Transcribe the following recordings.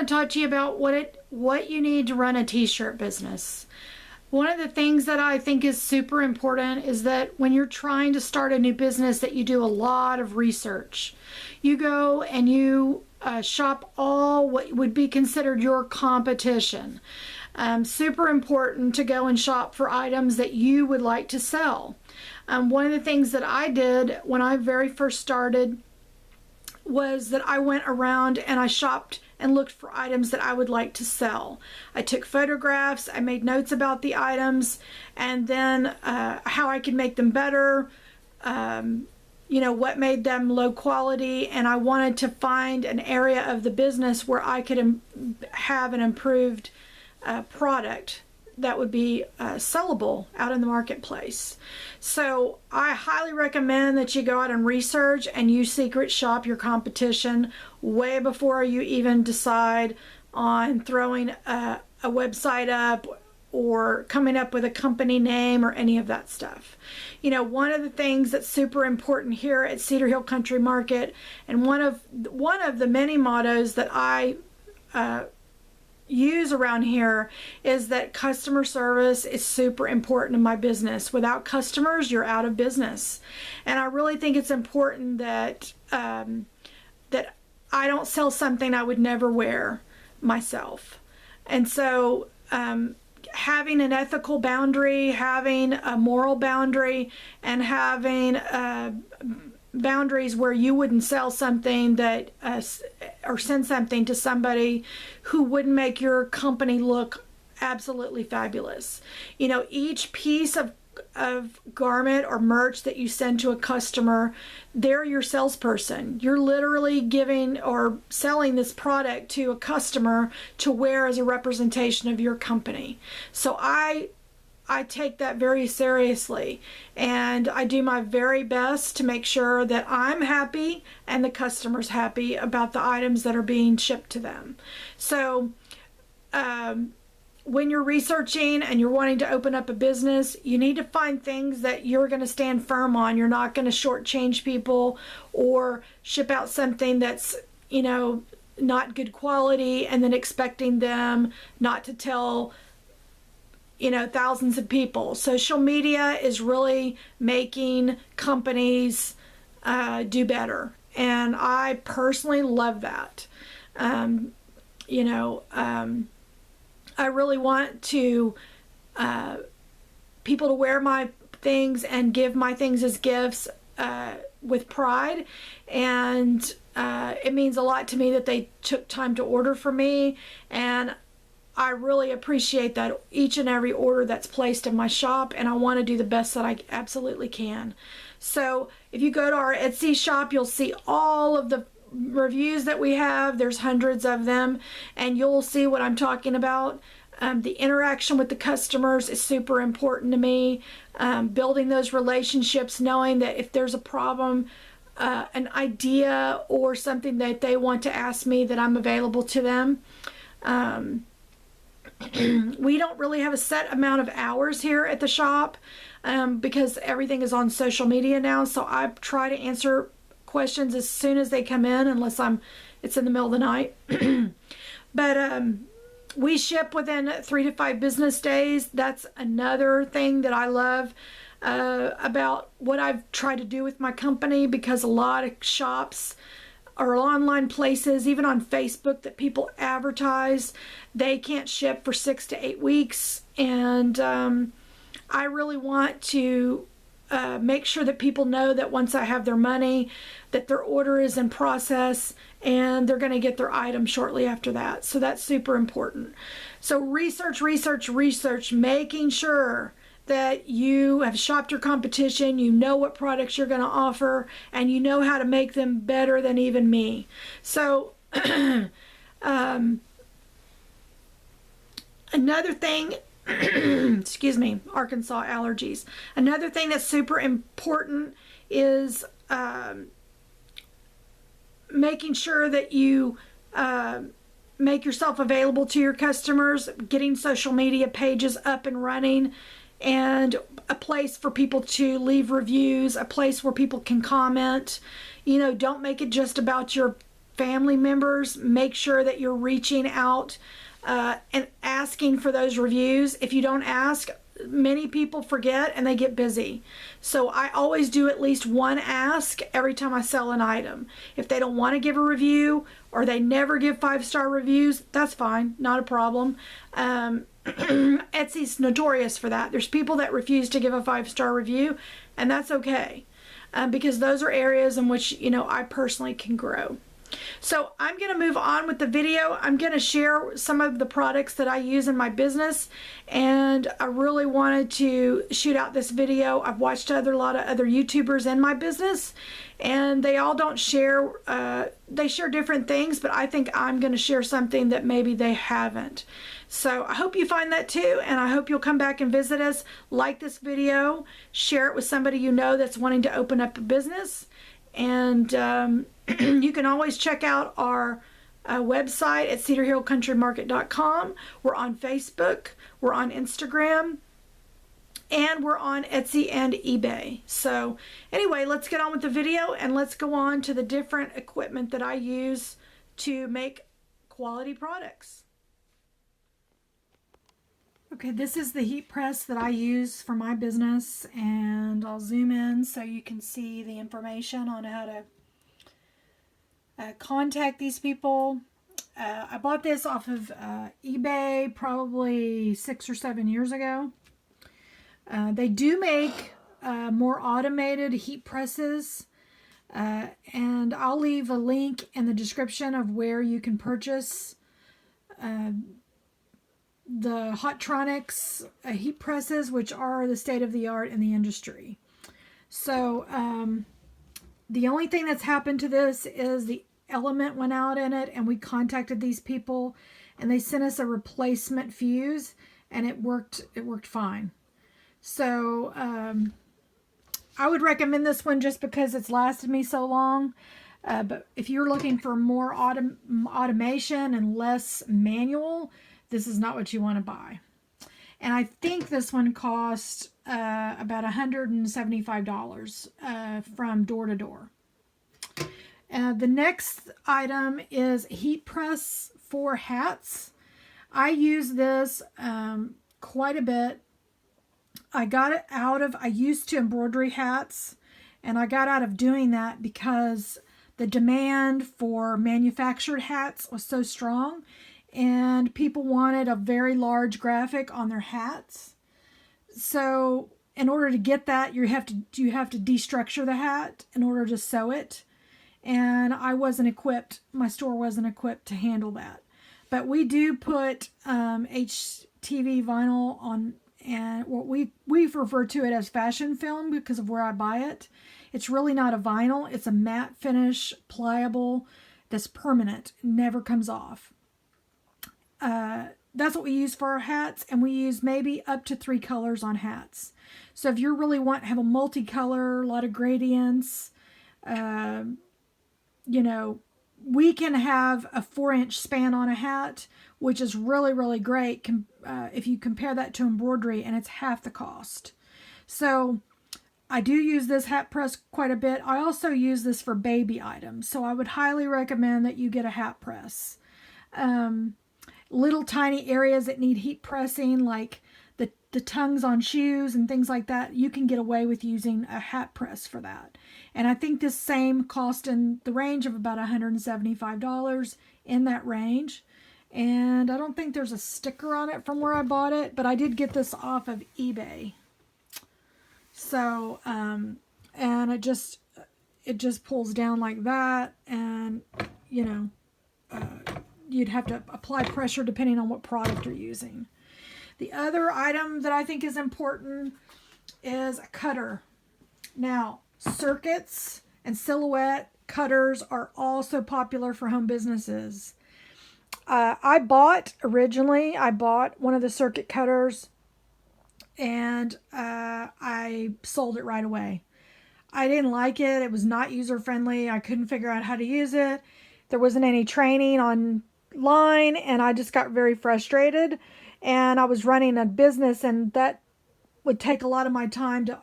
want to talk to you about what you need to run a t-shirt business. One of the things that I think is super important is that when you're trying to start a new business, that you do a lot of research. You go and you shop all what would be considered your competition. Super important to go and shop for items that you would like to sell. One of the things that I did when I very first started was that I went around and I shopped and looked for items that I would like to sell. I took photographs, I made notes about the items, and then how I could make them better, what made them low quality, and I wanted to find an area of the business where I could have an improved product that would be sellable out in the marketplace. So I highly recommend that you go out and research and you secret shop your competition way before you even decide on throwing a website up or coming up with a company name or any of that stuff. One of the things that's super important here at Cedar Hill Country Market, and one of the many mottos that I use around here, is that customer service is super important in my business. Without customers, you're out of business. And I really think it's important that that I don't sell something I would never wear myself. And so having an ethical boundary, having a moral boundary, and having boundaries where you wouldn't sell something that or send something to somebody who wouldn't make your company look absolutely fabulous. Each piece of garment or merch that you send to a customer, they're your salesperson. You're literally giving or selling this product to a customer to wear as a representation of your company. So I take that very seriously, and I do my very best to make sure that I'm happy and the customer's happy about the items that are being shipped to them. So when you're researching and you're wanting to open up a business, you need to find things that you're going to stand firm on. You're not going to shortchange people or ship out something that's, not good quality and then expecting them not to tell thousands of people. Social media is really making companies do better, and I personally love that. I really want to people to wear my things and give my things as gifts with pride, and it means a lot to me that they took time to order for me, and I really appreciate that each and every order that's placed in my shop, and I want to do the best that I absolutely can. So if you go to our Etsy shop, you'll see all of the reviews that we have. There's hundreds of them, and you'll see what I'm talking about. The interaction with the customers is super important to me. Building those relationships, knowing that if there's a problem, an idea or something that they want to ask me, that I'm available to them. We don't really have a set amount of hours here at the shop because everything is on social media now, so I try to answer questions as soon as they come in, unless it's in the middle of the night. But we ship within 3 to 5 business days. That's another thing that I love about what I've tried to do with my company, because a lot of shops or online places, even on Facebook, that people advertise, they can't ship for 6 to 8 weeks. And I really want to make sure that people know that once I have their money, that their order is in process and they're going to get their item shortly after that. So that's super important. So research, making sure that you have shopped your competition, you know what products you're going to offer, and you know how to make them better than even me. So another thing, excuse me, Arkansas allergies. Another thing that's super important is making sure that you make yourself available to your customers, getting social media pages up and running, and a place for people to leave reviews, a place where people can comment. Don't make it just about your family members, make sure that you're reaching out and asking for those reviews. If you don't ask, many people forget and they get busy. So I always do at least one ask every time I sell an item. If they don't want to give a review or they never give 5-star reviews, that's fine, not a problem. Etsy's notorious for that. There's people that refuse to give a 5-star review, and that's okay, because those are areas in which, you know, I personally can grow. So I'm going to move on with the video. I'm going to share some of the products that I use in my business, and I really wanted to shoot out this video. I've watched a lot of other YouTubers in my business, and they all don't share, they share different things, but I think I'm going to share something that maybe they haven't. So I hope you find that too, and I hope you'll come back and visit us. Like this video, share it with somebody you know that's wanting to open up a business, and you can always check out our website at cedarhillcountrymarket.com. We're on Facebook, we're on Instagram, and we're on Etsy and eBay. So anyway, let's get on with the video and let's go on to the different equipment that I use to make quality products. Okay, this is the heat press that I use for my business, and I'll zoom in so you can see the information on how to contact these people. I bought this off of eBay probably 6 or 7 years ago. They do make more automated heat presses, and I'll leave a link in the description of where you can purchase the Hotronix heat presses, which are the state of the art in the industry. So the only thing that's happened to this is the element went out in it, and we contacted these people and they sent us a replacement fuse, and it worked fine. So I would recommend this one just because it's lasted me so long. But if you're looking for more automation and less manual, this is not what you want to buy. And I think this one cost about $175 from door to door. The next item is heat press for hats. I use this quite a bit. I got it out of, I used to embroidery hats, and I got out of doing that because the demand for manufactured hats was so strong, and people wanted a very large graphic on their hats. So in order to get that, you have to destructure the hat in order to sew it. And I wasn't equipped, my store wasn't equipped to handle that. But we do put HTV vinyl on, and what we refer to it as fashion film because of where I buy it. It's really not a vinyl, it's a matte finish, pliable, that's permanent, never comes off. That's what we use for our hats, and we use maybe up to 3 colors on hats. So if you really want to have a multicolor, a lot of gradients, you know, we can have a 4-inch span on a hat, which is really, really great if you compare that to embroidery, and it's half the cost. So I do use this hat press quite a bit. I also use this for baby items, so I would highly recommend that you get a hat press. Little tiny areas that need heat pressing, like the tongues on shoes and things like that, you can get away with using a hat press for that. And I think this same cost in the range of about $175, in that range. And I don't think there's a sticker on it from where I bought it, but I did get this off of eBay. So, and it just pulls down like that, and you know, you'd have to apply pressure depending on what product you're using. The other item that I think is important is a cutter. Now, circuits and silhouette cutters are also popular for home businesses. I bought one of the circuit cutters, and I sold it right away. I didn't like it. It was not user-friendly. I couldn't figure out how to use it. There wasn't any training online, and I just got very frustrated. And I was running a business, and that would take a lot of my time to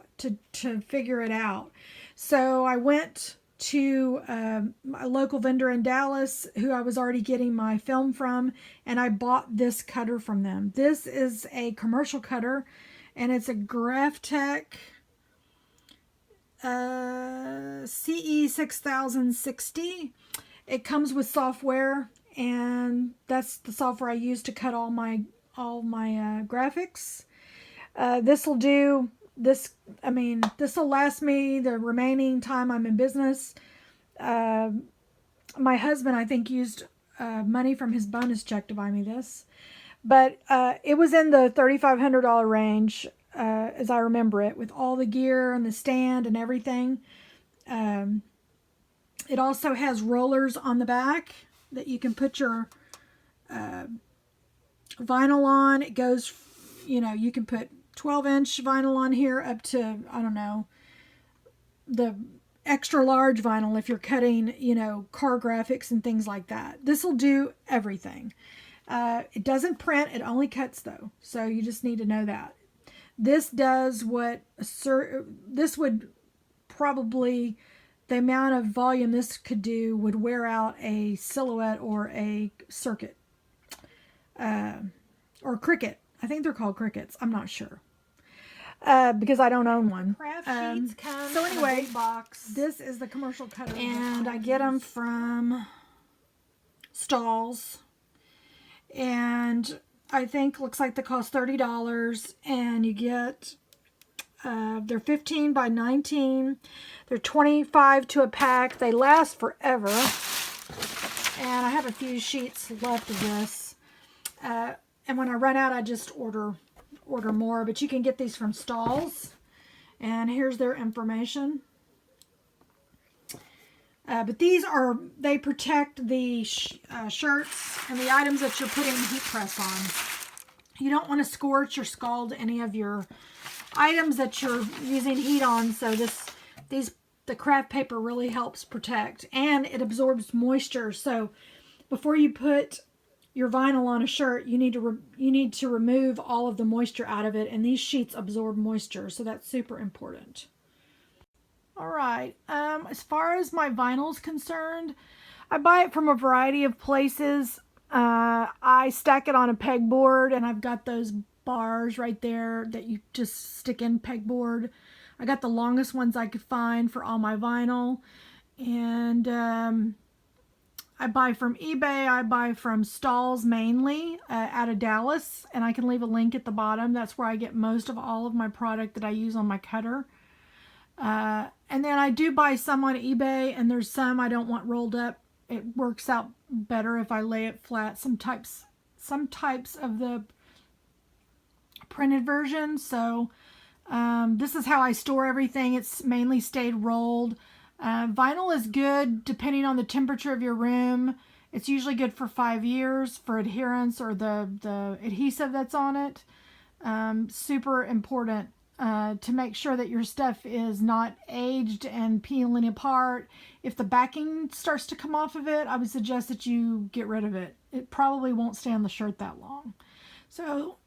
figure it out. So I went to a local vendor in Dallas who I was already getting my film from, and I bought this cutter from them. This is a commercial cutter, and it's a Graphtec CE6060. It comes with software, and that's the software I use to cut all my graphics. This will do this. I mean, this will last me the remaining time I'm in business. My husband, I think, used money from his bonus check to buy me this, but it was in the $3,500 range, as I remember it, with all the gear and the stand and everything. It also has rollers on the back that you can put your vinyl on. It goes, you know, you can put 12-inch vinyl on here up to, I don't know, the extra large vinyl if you're cutting, you know, car graphics and things like that. This will do everything. It doesn't print, it only cuts though. So you just need to know that. This does what, this would probably, the amount of volume this could do would wear out a Silhouette or a Circuit. Or Cricut. I think they're called Cricuts. I'm not sure. Because I don't own one. Craft sheets come so anyway, in a big box. This is the commercial cutter. And I get them from Stalls. And I think, looks like they cost $30. And you get, they're 15 by 19. They're 25 to a pack. They last forever. And I have a few sheets left of this. And when I run out, I just order more. But you can get these from Stalls. And here's their information. But these are, they protect the shirts and the items that you're putting heat press on. You don't want to scorch or scald any of your items that you're using heat on. So the craft paper really helps protect, and it absorbs moisture. So before you put your vinyl on a shirt, you need to remove all of the moisture out of it, and these sheets absorb moisture, so that's super important. All right, as far as my vinyl is concerned, I buy it from a variety of places. I stack it on a pegboard, and I've got those bars right there that you just stick in pegboard. I got the longest ones I could find for all my vinyl, and I buy from eBay. I buy from Stalls mainly out of Dallas, and I can leave a link at the bottom. That's where I get most of all of my product that I use on my cutter. And then I do buy some on eBay, and there's some I don't want rolled up. It works out better if I lay it flat. Some types of the printed version. So this is how I store everything. It's mainly stayed rolled. Vinyl is good depending on the temperature of your room. It's usually good for 5 years for adherence or the adhesive that's on it. Super important to make sure that your stuff is not aged and peeling apart. If the backing starts to come off of it, I would suggest that you get rid of it. It probably won't stay on the shirt that long. So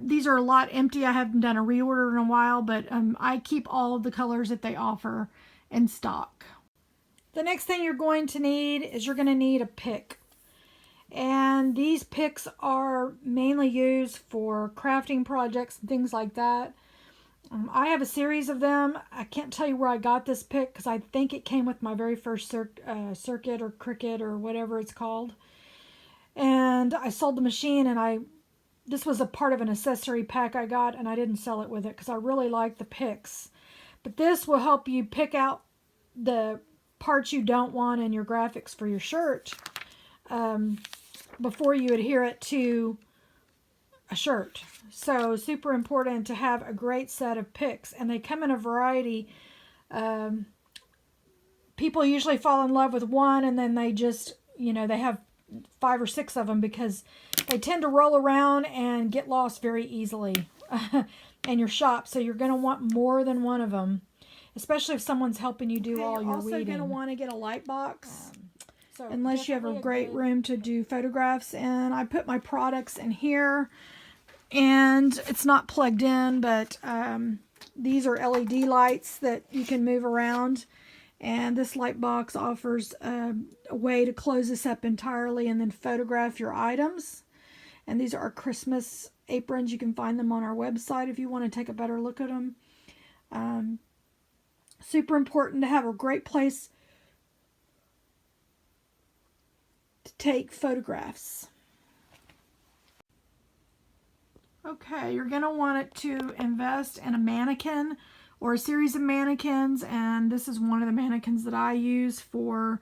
these are a lot empty. I haven't done a reorder in a while, but I keep all of the colors that they offer in stock. The next thing you're going to need is you're going to need a pick. And these picks are mainly used for crafting projects and things like that. I have a series of them. I can't tell you where I got this pick because I think it came with my very first Circuit or Cricut or whatever it's called. And I sold the machine, and this was a part of an accessory pack I got, and I didn't sell it with it because I really like the picks. But this will help you pick out the parts you don't want in your graphics for your shirt before you adhere it to a shirt. So super important to have a great set of picks, and they come in a variety. People usually fall in love with one, and then they just, they have 5 or 6 of them because they tend to roll around and get lost very easily in your shop. So you're going to want more than one of them, especially if someone's helping you do all your weeding. You're also going to want to get a light box. Unless you have a great room to do photographs. And I put my products in here, and it's not plugged in, but these are LED lights that you can move around, And this light box offers a way to close this up entirely and then photograph your items. And these are our Christmas aprons. You can find them on our website if you want to take a better look at them. Super important to have a great place to take photographs. Okay, you're going to want it to invest in a mannequin or a series of mannequins, and this is one of the mannequins that I use for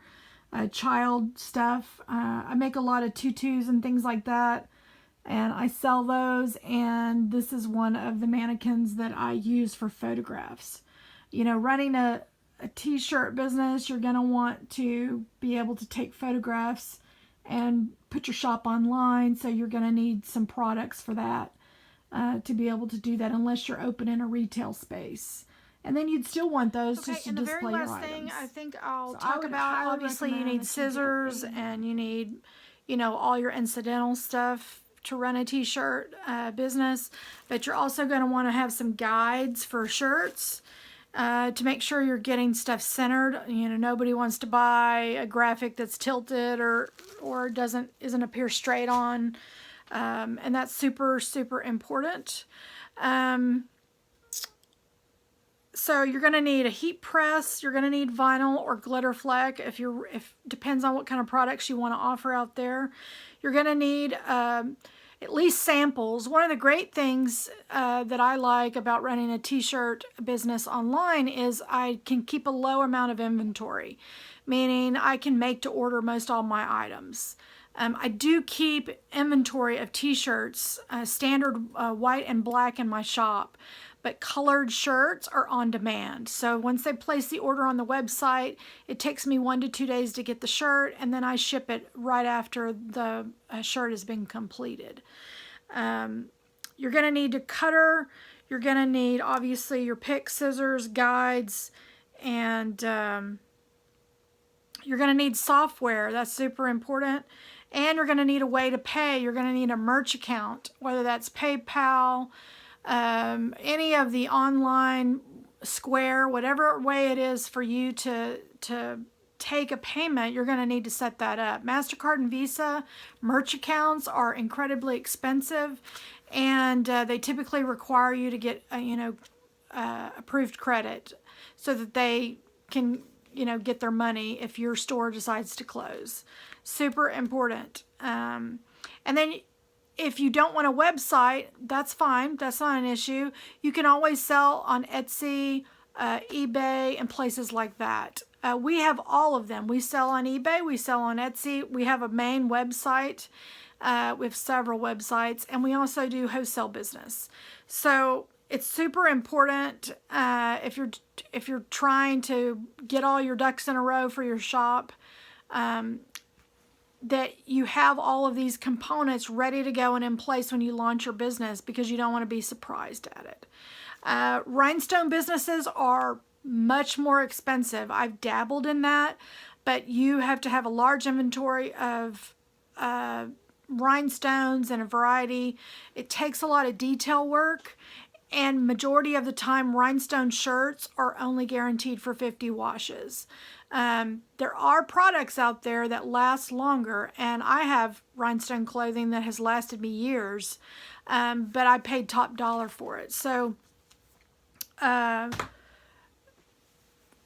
child stuff. I make a lot of tutus and things like that, and I sell those, and this is one of the mannequins that I use for photographs. You know, running a t-shirt business, you're going to want to be able to take photographs and put your shop online, so you're going to need some products for that to be able to do that, unless you're opening a retail space. And then you'd still want those just to display your items. And the very last thing I think I'll talk about, obviously you need scissors and you need, you know, all your incidental stuff to run a t-shirt business. But you're also going to want to have some guides for shirts to make sure you're getting stuff centered. You know, nobody wants to buy a graphic that's tilted or isn't appear straight on. And that's super, super important. So you're going to need a heat press. You're going to need vinyl or glitter fleck if depends on what kind of products you want to offer out there. You're going to need at least samples. One of the great things that I like about running a t-shirt business online is I can keep a low amount of inventory, meaning I can make to order most all my items. I do keep inventory of t-shirts, standard white and black in my shop, but colored shirts are on demand. So once they place the order on the website, it takes me 1 to 2 days to get the shirt, and then I ship it right after the shirt has been completed. You're going to need a cutter. You're going to need, obviously, your pick, scissors, guides, and you're going to need software. That's super important. And you're going to need a way to pay. You're going to need a merch account, whether that's PayPal, any of the online, Square, whatever way it is for you to take a payment, you're going to need to set that up. MasterCard and Visa merch accounts are incredibly expensive, and they typically require you to get approved credit so that they can get their money if your store decides to close. Super important. And then if you don't want a website, that's fine. That's not an issue. You can always sell on Etsy, eBay, and places like that. We have all of them. We sell on eBay. We sell on Etsy. We have a main website. We have several websites, and we also do wholesale business. So it's super important if you're trying to get all your ducks in a row for your shop, that you have all of these components ready to go and in place when you launch your business, because you don't want to be surprised at it. Rhinestone businesses are much more expensive. I've dabbled in that, but you have to have a large inventory of rhinestones and a variety. It takes a lot of detail work, and majority of the time rhinestone shirts are only guaranteed for 50 washes. There are products out there that last longer, and I have rhinestone clothing that has lasted me years, but I paid top dollar for it. So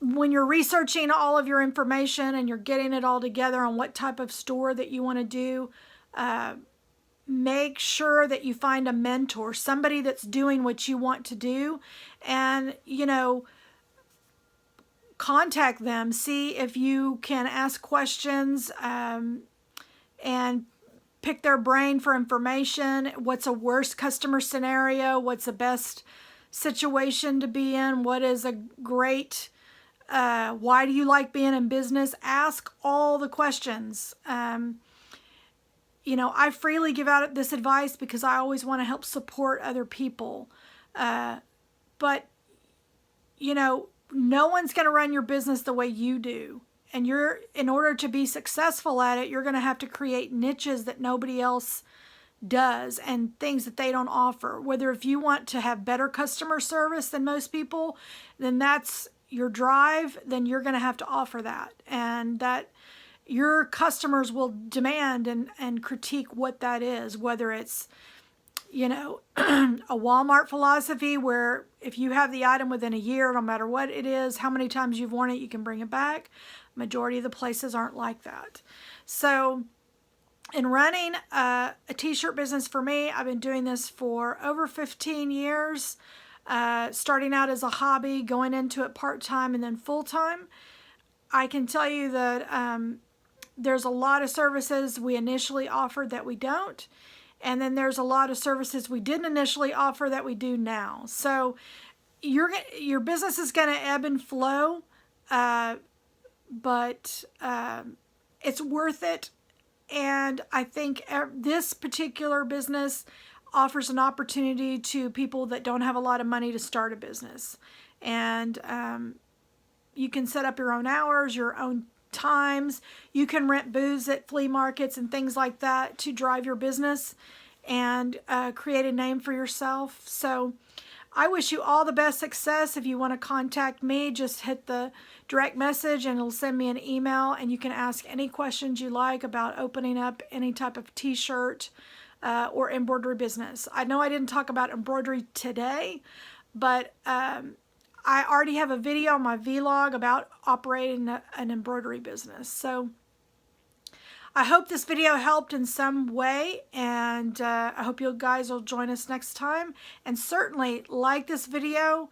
when you're researching all of your information and you're getting it all together on what type of store that you want to do, make sure that you find a mentor, somebody that's doing what you want to do, and contact them, see if you can ask questions and pick their brain for information. What's a worst customer scenario? What's the best situation to be in? What is a great, why do you like being in business? Ask all the questions. I freely give out this advice because I always want to help support other people. But no one's going to run your business the way you do. And in order to be successful at it, you're going to have to create niches that nobody else does and things that they don't offer. Whether if you want to have better customer service than most people, then that's, your drive, then you're going to have to offer that, and that your customers will demand and critique what that is, whether it's, you know, a Walmart philosophy where if you have the item within a year, no matter what it is, how many times you've worn it, you can bring it back. Majority of the places aren't like that. So in running a t-shirt business for me, I've been doing this for over 15 years, starting out as a hobby, going into it part-time and then full-time. I can tell you that there's a lot of services we initially offered that we don't. And then there's a lot of services we didn't initially offer that we do now. So your business is going to ebb and flow, but it's worth it. And I think this particular business offers an opportunity to people that don't have a lot of money to start a business. And you can set up your own hours, your own times. You can rent booths at flea markets and things like that to drive your business and create a name for yourself. So I wish you all the best success. If you want to contact me, just hit the direct message and it'll send me an email, and you can ask any questions you like about opening up any type of t-shirt or embroidery business. I know I didn't talk about embroidery today, but I already have a video on my vlog about operating an embroidery business. So I hope this video helped in some way, and I hope you guys will join us next time. And certainly like this video,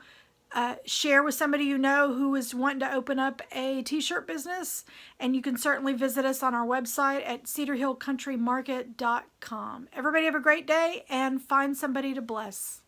share with somebody you know who is wanting to open up a t-shirt business, and you can certainly visit us on our website at cedarhillcountrymarket.com. Everybody have a great day and find somebody to bless.